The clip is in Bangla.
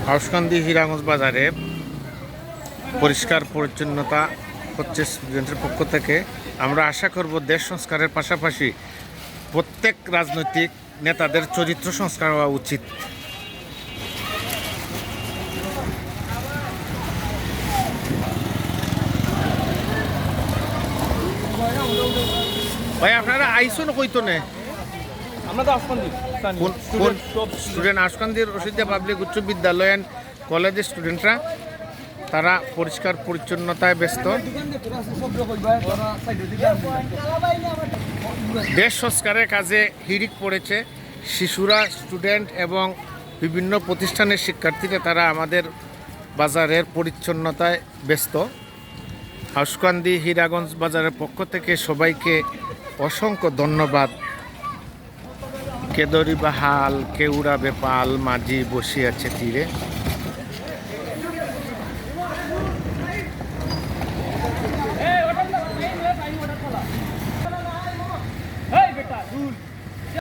হাউসকান্দি হীরাগঞ্জ বাজারে পরিষ্কার পরিচ্ছন্নতা হচ্ছে স্টুডেন্টের পক্ষ থেকে। আমরা আশা করব দেশ সংস্কারের পাশাপাশি প্রত্যেক রাজনৈতিক নেতাদের চরিত্র সংস্কার হওয়া উচিত। ভাই আপনারা আইসুন কইতো না স্টুডেন্ট হাউসকান্দির রশিদিয়া পাবলিক উচ্চ বিদ্যালয় অ্যান্ড কলেজের স্টুডেন্টরা তারা পরিষ্কার পরিচ্ছন্নতায় ব্যস্ত। দেশ সংস্কারের কাজে হিড়িক পড়েছে শিশুরা, স্টুডেন্ট এবং বিভিন্ন প্রতিষ্ঠানের শিক্ষার্থীরা। তারা আমাদের বাজারের পরিচ্ছন্নতায় ব্যস্ত। হাউসকান্দি হীরাগঞ্জ বাজারের পক্ষ থেকে সবাইকে অসংখ্য ধন্যবাদ। কেদরি বাহাল কেউড়া বেপাল মাঝি বসিয়াছে তীরে।